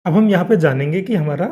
अब हम यहाँ पे जानेंगे कि हमारा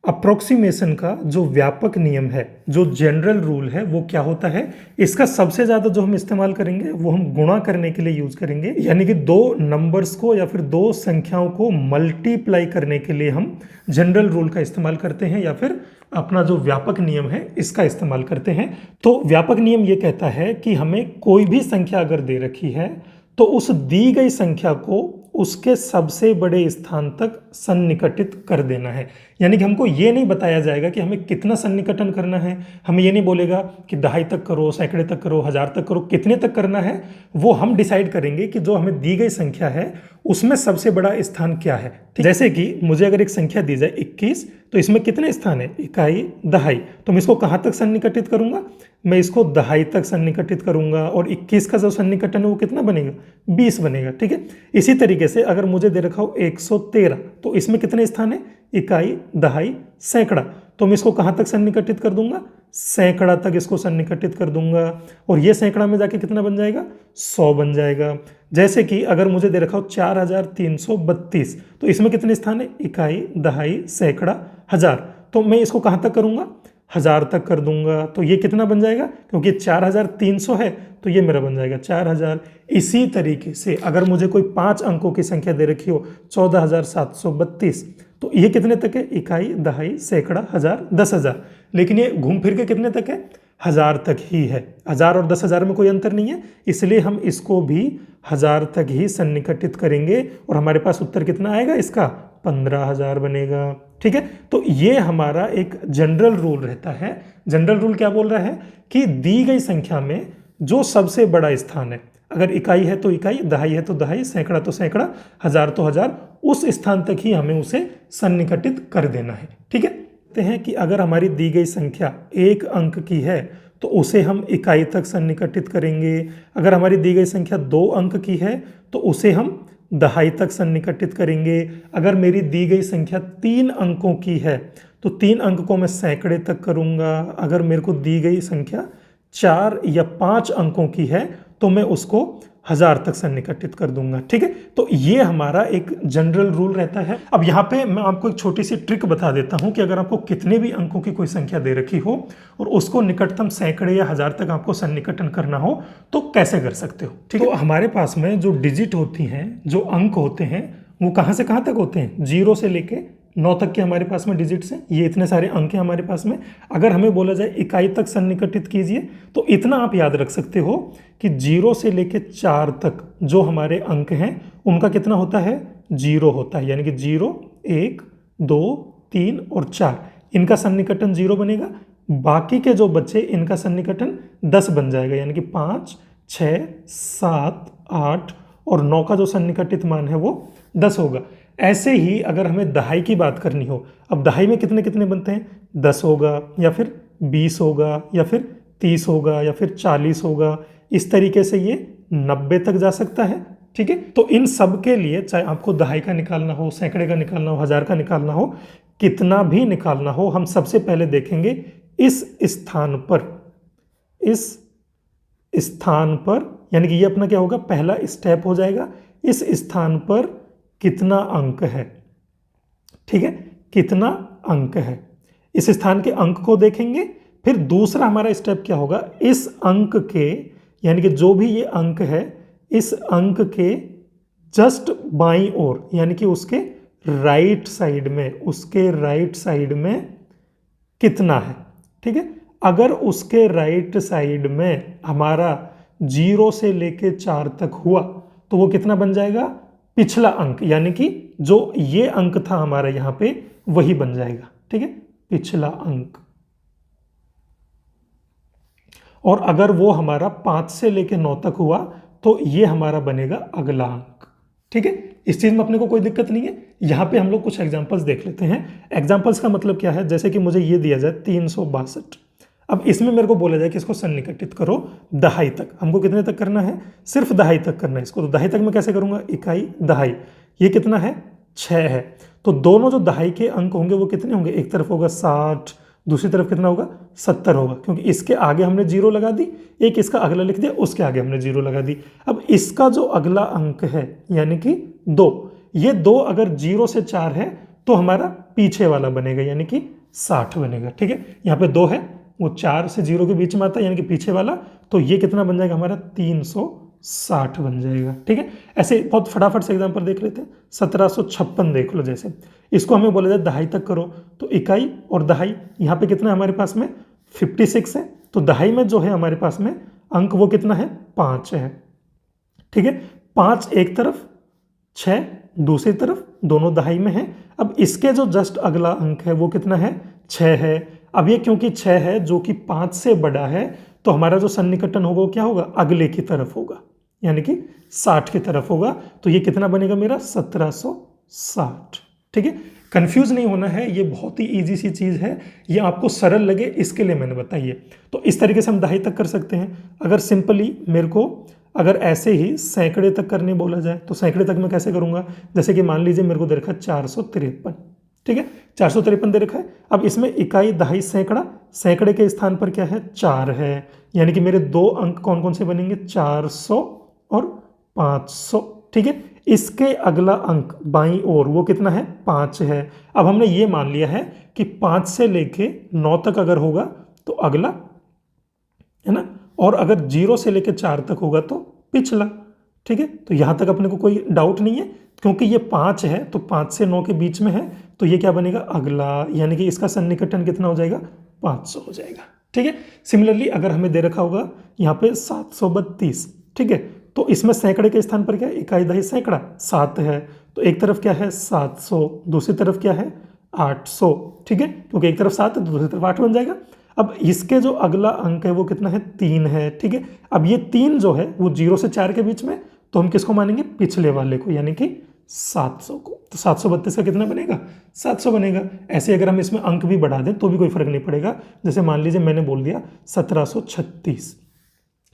अप्रोक्सीमेशन का जो व्यापक नियम है, जो जनरल रूल है, वो क्या होता है। इसका सबसे ज़्यादा जो हम इस्तेमाल करेंगे वो हम गुणा करने के लिए यूज़ करेंगे, यानी कि दो नंबर्स को या फिर दो संख्याओं को मल्टीप्लाई करने के लिए हम जनरल रूल का इस्तेमाल करते हैं या फिर अपना जो व्यापक नियम है इसका इस्तेमाल करते हैं। तो व्यापक नियम ये कहता है कि हमें कोई भी संख्या अगर दे रखी है तो उस दी गई संख्या को उसके सबसे बड़े स्थान तक सन्निकटित कर देना है। यानी कि हमको ये नहीं बताया जाएगा कि हमें कितना सन्निकटन करना है, हमें ये नहीं बोलेगा कि दहाई तक करो, सैकड़े तक करो, हजार तक करो, कितने तक करना है वो हम डिसाइड करेंगे कि जो हमें दी गई संख्या है उसमें सबसे बड़ा स्थान क्या है। जैसे कि मुझे अगर एक संख्या दी जाए 21, तो इसमें कितने स्थान है, इकाई, दहाई, तो मैं इसको कहाँ तक सन्निकटित करूंगा, मैं इसको दहाई तक सन्निकटित करूंगा और 21 का जो सन्निकटन है वो कितना बनेगा, 20 बनेगा। ठीक है, इसी तरीके से अगर मुझे दे रखा हो 113, तो इसमें कितने स्थान है, इकाई, दहाई, सैकड़ा, तो मैं इसको कहाँ तक सन्निकटित कर दूंगा, सैकड़ा तक इसको सन्निकटित कर दूंगा और ये सैकड़ा में जाके कितना बन जाएगा, 100 बन जाएगा। जैसे कि अगर मुझे दे रखा हो 4332, तो इसमें कितने स्थान है, इकाई, दहाई, सैकड़ा, हजार, तो मैं इसको कहाँ तक करूंगा, हजार तक कर दूंगा, तो ये कितना बन जाएगा, क्योंकि 4300 है तो ये मेरा बन जाएगा 4000। इसी तरीके से अगर मुझे कोई 5 अंकों की संख्या दे रखी हो 14732, तो ये कितने तक है, इकाई, दहाई, सैकड़ा, हजार, 10,000, लेकिन ये घूम फिर के कितने तक है, हजार तक ही है। हजार और 10,000 में कोई अंतर नहीं है, इसलिए हम इसको भी हजार तक ही सन्निकटित करेंगे और हमारे पास उत्तर कितना आएगा इसका, 15,000 बनेगा। ठीक है, तो ये हमारा एक जनरल रूल रहता है। जनरल रूल क्या बोल रहा है कि दी गई संख्या में जो सबसे बड़ा स्थान है, अगर इकाई है तो इकाई, दहाई है तो दहाई, सैकड़ा तो सैकड़ा, हजार तो हजार, उस स्थान तक ही हमें उसे सन्निकटित कर देना है। ठीक है, कहते हैं कि अगर हमारी दी गई संख्या 1 अंक की है तो उसे हम इकाई तक सन्निकटित करेंगे। अगर हमारी दी गई संख्या 2 अंक की है तो उसे हम दहाई तक सन्निकटित करेंगे। अगर मेरी दी गई संख्या 3 अंकों की है तो 3 अंक को मैं सैकड़े तक करूंगा। अगर मेरे को दी गई संख्या 4 या 5 अंकों की है तो मैं उसको हजार तक सन्निकटित कर दूंगा। ठीक है, तो ये हमारा एक जनरल रूल रहता है। अब यहाँ पे मैं आपको एक छोटी सी ट्रिक बता देता हूँ कि अगर आपको कितने भी अंकों की कोई संख्या दे रखी हो और उसको निकटतम सैकड़े या हजार तक आपको सन्निकटन करना हो तो कैसे कर सकते हो। ठीक है, तो हमारे पास में जो डिजिट होती हैं, जो अंक होते हैं, वो कहाँ से कहाँ तक होते हैं, 0 से लेके 9 तक के हमारे पास में डिजिट्स हैं। ये इतने सारे अंक हैं हमारे पास में। अगर हमें बोला जाए इकाई तक सन्निकटित कीजिए तो इतना आप याद रख सकते हो कि 0 से लेके 4 तक जो हमारे अंक हैं उनका कितना होता है, 0 होता है। यानी कि 0, 1, 2, 3 और 4, इनका सन्निकटन 0 बनेगा। बाकी के जो बच्चे इनका सन्निकटन 10 बन जाएगा, यानी कि 5, 6, 7, 8 और 9 का जो सन्निकटित मान है वो 10 होगा। ऐसे ही अगर हमें दहाई की बात करनी हो, अब दहाई में कितने कितने बनते हैं, 10 होगा या फिर 20 होगा या फिर 30 होगा या फिर 40 होगा। इस तरीके से ये 90 तक जा सकता है। ठीक है, तो इन सब के लिए चाहे आपको दहाई का निकालना हो, सैकड़े का निकालना हो, हजार का निकालना हो, कितना भी निकालना हो, हम सबसे पहले देखेंगे इस स्थान पर, यानी कि ये अपना क्या होगा, पहला स्टेप हो जाएगा। इस स्थान पर कितना अंक है, ठीक है, कितना अंक है, इस स्थान के अंक को देखेंगे। फिर दूसरा हमारा स्टेप क्या होगा, इस अंक के, यानी कि जो भी ये अंक है, इस अंक के जस्ट बाईं ओर, यानी कि उसके राइट साइड में कितना है। ठीक है, अगर उसके राइट साइड में हमारा 0 से लेके 4 तक हुआ तो वो कितना बन जाएगा, पिछला अंक, यानी कि जो ये अंक था हमारा यहां पे वही बन जाएगा। ठीक है, पिछला अंक। और अगर वो हमारा 5 से लेके 9 तक हुआ तो ये हमारा बनेगा अगला अंक। ठीक है, इस चीज में अपने को कोई दिक्कत नहीं है। यहां पे हम लोग कुछ एग्जांपल्स देख लेते हैं। एग्जांपल्स का मतलब क्या है, जैसे कि मुझे ये दिया जाए 362, अब इसमें मेरे को बोला जाए कि इसको सन्निकटित करो दहाई तक। हमको कितने तक करना है, सिर्फ दहाई तक करना है इसको। तो दहाई तक मैं कैसे करूंगा, इकाई, दहाई, ये कितना है, 6 है। तो दोनों जो दहाई के अंक होंगे वो कितने होंगे, एक तरफ होगा 60, दूसरी तरफ कितना होगा, 70 होगा, क्योंकि इसके आगे हमने 0 लगा दी, एक इसका अगला लिख दिया, उसके आगे हमने 0 लगा दी। अब इसका जो अगला अंक है यानी कि 2, ये 2 अगर 0 से 4 है तो हमारा पीछे वाला बनेगा यानी कि 60 बनेगा। ठीक है, यहाँ पे 2 है, वो 4 से 0 के बीच में आता है यानी कि पीछे वाला, तो ये कितना बन जाएगा हमारा 360 बन जाएगा। ठीक है, ऐसे बहुत फटाफट से एग्जाम्पल देख लेते हैं। 1756 देख लो, जैसे इसको हमें बोला जाए दहाई तक करो, तो इकाई और दहाई यहाँ पे कितना है हमारे पास में 56 है, तो दहाई में जो है हमारे पास में अंक वो कितना है 5 है। ठीक है, 5 एक तरफ, 6 दूसरी तरफ, दोनों दहाई में है। अब इसके जो जस्ट अगला अंक है वो कितना है 6 है। अब ये क्योंकि 6 है जो कि 5 से बड़ा है, तो हमारा जो सन्निकटन होगा वो क्या होगा, अगले की तरफ होगा, यानी कि 60 की तरफ होगा। तो ये कितना बनेगा मेरा 1760। ठीक है, कंफ्यूज नहीं होना है, ये बहुत ही इजी सी चीज़ है, ये आपको सरल लगे इसके लिए मैंने बताई है। तो इस तरीके से हम दहाई तक कर सकते हैं। अगर सिंपली मेरे को अगर ऐसे ही सैकड़े तक करने बोला जाए तो सैकड़े तक मैं कैसे करूंगा, जैसे कि मान लीजिए मेरे को दे रखा है 453। ठीक है, 453 दे रखा है। अब इसमें इकाई दहाई सैकड़ा, सैकड़े के स्थान पर क्या है 4 है, यानी कि मेरे 2 अंक कौन कौन से बनेंगे 400 और 500। ठीक है, इसके अगला अंक बाईं ओर वो कितना है 5 है। अब हमने ये मान लिया है कि 5 से लेके 9 तक अगर होगा तो अगला है ना, और अगर 0 से लेके 4 तक होगा तो पिछला। ठीक है, तो यहां तक अपने को कोई डाउट नहीं है, क्योंकि ये 5 है तो 5 से 9 के बीच में है, तो ये क्या बनेगा अगला, यानी कि इसका सन्निकटन कितना हो जाएगा 500 हो जाएगा। ठीक है, सिमिलरली अगर हमें दे रखा होगा यहाँ पे 732, ठीक है, तो इसमें सैकड़े के स्थान पर क्या है इकाई दहाई सैकड़ा 7 है, तो एक तरफ क्या है 700, दूसरी तरफ क्या है 800। ठीक है, क्योंकि एक तरफ 7 है तो दूसरी तरफ 8 बन जाएगा। अब इसके जो अगला अंक है वो कितना है 3 है। ठीक है, अब ये 3 जो है वो 0 से 4 के बीच में, तो हम किसको मानेंगे पिछले वाले को, यानी कि 700 को। तो 732 का कितना बनेगा 700 बनेगा। ऐसे अगर हम इसमें अंक भी बढ़ा दें तो भी कोई फर्क नहीं पड़ेगा। जैसे मान लीजिए मैंने बोल दिया 1736।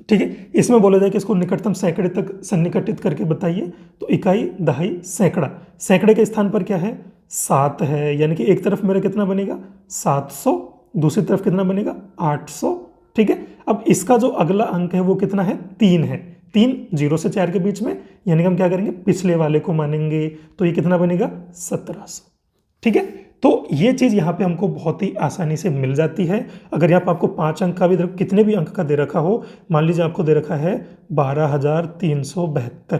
ठीक है, इसमें बोला जाए कि इसको निकटतम सैकड़े तक सन्निकटित करके बताइए, तो इकाई दहाई सैकड़ा, सैकड़े के स्थान पर क्या है 7 है, यानी कि एक तरफ मेरा कितना बनेगा 700, दूसरी तरफ कितना बनेगा 800। ठीक है, अब इसका जो अगला अंक है वो कितना है 3 है, 3 0 से 4 के बीच में, यानी कि हम क्या करेंगे पिछले वाले को मानेंगे, तो ये कितना बनेगा 1700। ठीक है, तो ये चीज़ यहाँ पे हमको बहुत ही आसानी से मिल जाती है। अगर यहाँ पर आपको 5 अंक का भी कितने भी अंक का दे रखा हो, मान लीजिए आपको दे रखा है 12,372,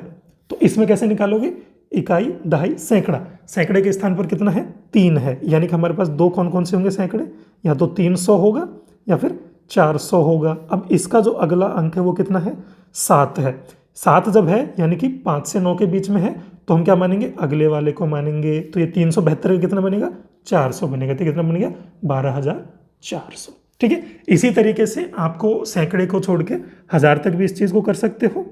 तो इसमें कैसे निकालोगे इकाई दहाई सैकड़ा, सैकड़े के स्थान पर कितना है 3 है, यानी कि हमारे पास 2 कौन कौन से होंगे सैकड़े, या तो 300 होगा या फिर 400 होगा। अब इसका जो अगला अंक है वो कितना है 7 है, 7 जब है यानी कि 5 से 9 के बीच में है, तो हम क्या मानेंगे अगले वाले को मानेंगे, तो ये 372 का कितना बनेगा 400 बनेगा, तो कितना बन गया 12,400। ठीक है, इसी तरीके से आपको सैकड़े को छोड़ के 1000 तक भी इस चीज़ को कर सकते हो।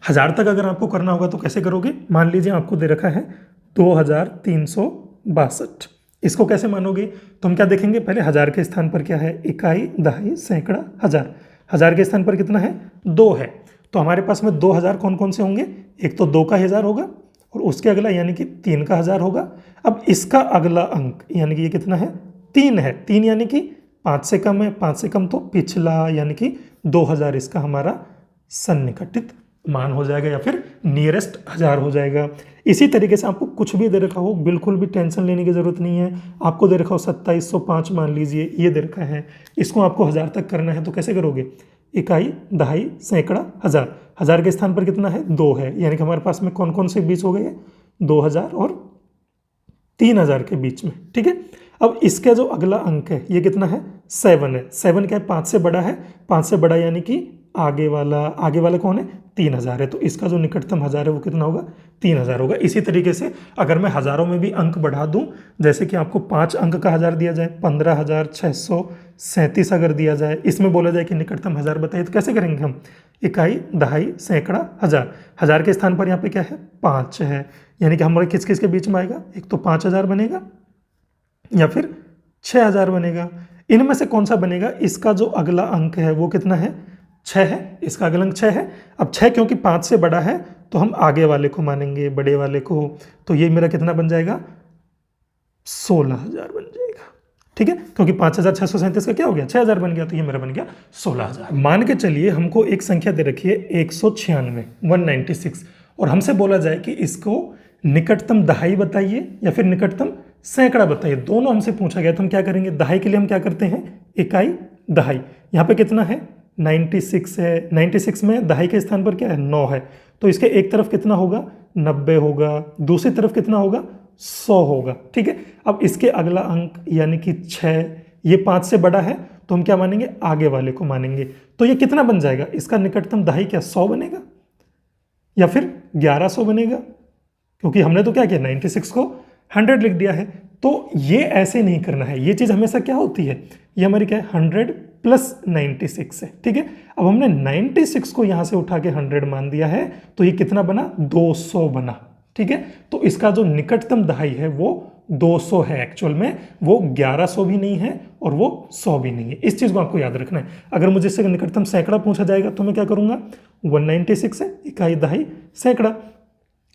1000 तक अगर आपको करना होगा तो कैसे करोगे, मान लीजिए आपको दे रखा है 2362, इसको कैसे मानोगे, तो हम क्या देखेंगे पहले 1000 के स्थान पर क्या है इकाई दहाई सैकड़ा 1000, 1000 के स्थान पर कितना है 2 है, तो हमारे पास में 2000 कौन कौन से होंगे, एक तो 2 का 1000 होगा और उसके अगला यानी कि 3 का 1000 होगा। अब इसका अगला अंक यानी कि ये कितना है 3 है, 3 यानी कि 5 से कम है, 5 से कम तो पिछला, यानी कि 2000 इसका हमारा सन्निकटित मान हो जाएगा या फिर नियरेस्ट 1000 हो जाएगा। इसी तरीके से आपको कुछ भी दे रखा हो बिल्कुल भी टेंशन लेने की ज़रूरत नहीं है। आपको दे रखा हो 2705 मान लीजिए ये दे रखा है, इसको आपको 1000 तक करना है तो कैसे करोगे, इकाई दहाई सैकड़ा 1000, 1000 के स्थान पर कितना है 2 है, यानी कि हमारे पास में कौन कौन से बीच हो गए 2000 और 3000 के बीच में। ठीक है, अब इसका जो अगला अंक है ये कितना है 7 है, 7 क्या है 5 से बड़ा है, 5 से बड़ा यानी कि आगे वाला कौन है 3000 है, तो इसका जो निकटतम 1000 है वो कितना होगा 3000 होगा। इसी तरीके से अगर मैं हज़ारों में भी अंक बढ़ा दूं, जैसे कि आपको 5 अंक का 1000 दिया जाए 15,637 अगर दिया जाए, इसमें बोला जाए कि निकटतम 1000 बताइए, तो कैसे करेंगे हम, इकाई दहाई सैकड़ा 1000, 1000 के स्थान पर यहाँ पे क्या है 5 है, यानी कि हमारे किस किस के बीच में आएगा, एक तो 5000 बनेगा या फिर 6000 बनेगा। इनमें से कौन सा बनेगा, इसका जो अगला अंक है वो कितना है 6 है, इसका अगला अंक 6 है। अब 6 क्योंकि 5 से बड़ा है तो हम आगे वाले को मानेंगे, बड़े वाले को, तो ये मेरा कितना बन जाएगा 16000 बन जाएगा। ठीक है, क्योंकि 5637 का क्या हो गया 6000 बन गया, तो ये मेरा बन गया 16000। मान के चलिए हमको एक संख्या दे रखी है 196 196, और हमसे बोला जाए कि इसको निकटतम दहाई बताइए या फिर निकटतम सैकड़ा बताइए, दोनों हमसे पूछा गया। तो हम क्या करेंगे, दहाई के लिए हम क्या करते हैं, इकाई दहाई। यहाँ पे कितना है, 96 है। 96 में दहाई के स्थान पर क्या है, 9 है। तो इसके एक तरफ कितना होगा, 90 होगा, दूसरी तरफ कितना होगा, 100 होगा। ठीक है, अब इसके अगला अंक यानी कि 6, ये 5 से बड़ा है तो हम क्या मानेंगे, आगे वाले को मानेंगे। तो ये कितना बन जाएगा, इसका निकटतम दहाई क्या 100 बनेगा या फिर 1100 बनेगा, क्योंकि हमने तो क्या किया, 96 को 100 लिख दिया है। तो ये ऐसे नहीं करना है, ये चीज़ हमेशा क्या होती है, ये हमारी क्या है 100 प्लस 96 है। ठीक है, अब हमने 96 को यहाँ से उठा के 100 मान दिया है, तो ये कितना बना, 200 बना। ठीक है, तो इसका जो निकटतम दहाई है वो 200 है एक्चुअल में, वो 1100 भी नहीं है और वो 100 भी नहीं है। इस चीज़ को आपको याद रखना है। अगर मुझे इससे निकटतम सैकड़ा पूछा जाएगा तो मैं क्या करूँगा, 196 है, इकाई दहाई सैकड़ा।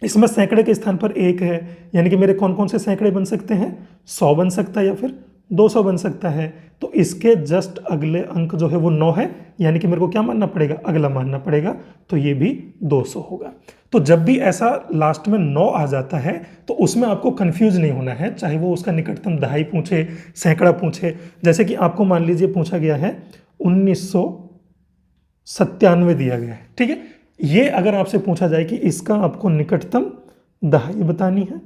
इसमें सैकड़े के स्थान पर 1 है, यानी कि मेरे कौन कौन से सैकड़े बन सकते हैं, 100 बन सकता है या फिर 200 बन सकता है। तो इसके जस्ट अगले अंक जो है वो 9 है, यानी कि मेरे को क्या मानना पड़ेगा, अगला मानना पड़ेगा, तो ये भी 200 होगा। तो जब भी ऐसा लास्ट में 9 आ जाता है तो उसमें आपको कंफ्यूज नहीं होना है, चाहे वो उसका निकटतम दहाई पूछे, सैकड़ा पूछे। जैसे कि आपको मान लीजिए पूछा गया है 1997 दिया गया है। ठीक है, ये अगर आपसे पूछा जाए कि इसका आपको निकटतम दहाई बतानी है,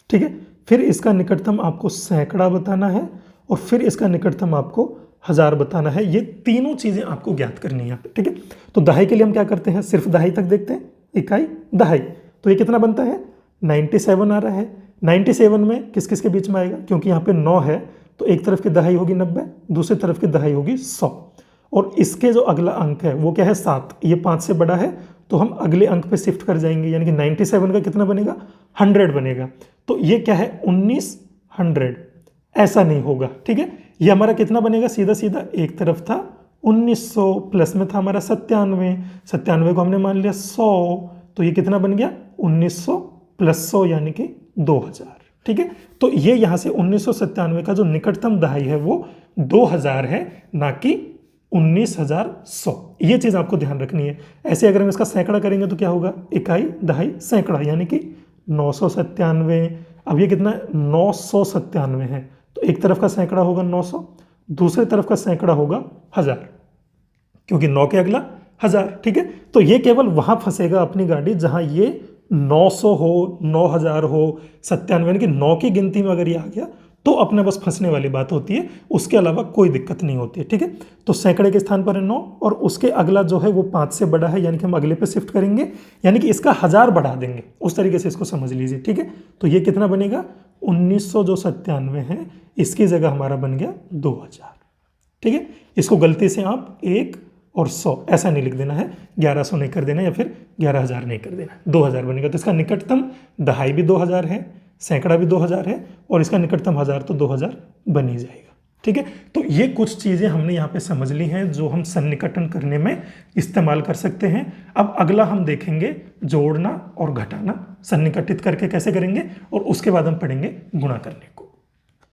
ठीक है, फिर इसका निकटतम आपको सैकड़ा बताना है और फिर इसका निकटतम आपको 1000 बताना है। ये तीनों चीजें आपको ज्ञात करनी है। ठीक है, तो दहाई के लिए हम क्या करते हैं, सिर्फ दहाई तक देखते हैं, इकाई दहाई। तो ये कितना बनता है, 97 आ रहा है। 97 में किस किस के बीच में आएगा, क्योंकि यहाँ पे 9 है तो एक तरफ की दहाई होगी 90, दूसरी तरफ की दहाई होगी 100। और इसके जो अगला अंक है वो क्या है, 7, ये 5 से बड़ा है तो हम अगले अंक पे शिफ्ट कर जाएंगे, यानी कि 97 का कितना बनेगा, 100 बनेगा। तो ये क्या है, 1900, ऐसा नहीं होगा। ठीक है, ये हमारा कितना बनेगा, सीधा सीधा एक तरफ था 1900, प्लस में था हमारा 97 को हमने मान लिया 100, तो ये कितना बन गया, 1900 प्लस 100 यानी कि 2000। ठीक है, तो ये यहाँ से 1997 का जो निकटतम दहाई है वो 2000 है, ना कि 19100। ये चीज़ आपको ध्यान रखनी है। ऐसे अगर हम इसका सैकड़ा करेंगे तो क्या होगा, इकाई दहाई सैकड़ा, यानी कि 997। अब ये कितना है, 997 है, तो एक तरफ का सैकड़ा होगा 900, दूसरे तरफ का सैकड़ा होगा 1000, क्योंकि 9 के अगला 1000। ठीक है, तो ये केवल वहां फंसेगा अपनी गाड़ी जहां ये 900 हो, 9000 हो, 97, यानी कि 9 की गिनती में अगर ये आ गया तो अपने बस फंसने वाली बात होती है, उसके अलावा कोई दिक्कत नहीं होती है। ठीक है, तो सैकड़े के स्थान पर है 9 और उसके अगला जो है वो 5 से बड़ा है, यानी कि हम अगले पे शिफ्ट करेंगे, यानी कि इसका 1000 बढ़ा देंगे, उस तरीके से इसको समझ लीजिए। ठीक है, तो ये कितना बनेगा, 1997 है, इसकी जगह हमारा बन गया 2000। ठीक है, इसको गलती से आप 1 और 100 ऐसा नहीं लिख देना है, 1100 नहीं कर देना या फिर 11000 नहीं कर देना, 2000 बनेगा। तो इसका निकटतम दहाई भी 2000 है, सैकड़ा भी 2000 है और इसका निकटतम 1000, तो 2000 बन ही जाएगा। ठीक है, तो ये कुछ चीज़ें हमने यहाँ पे समझ ली हैं जो हम सन्निकटन करने में इस्तेमाल कर सकते हैं। अब अगला हम देखेंगे जोड़ना और घटाना, सन्निकटित करके कैसे करेंगे, और उसके बाद हम पढ़ेंगे गुणा करने को।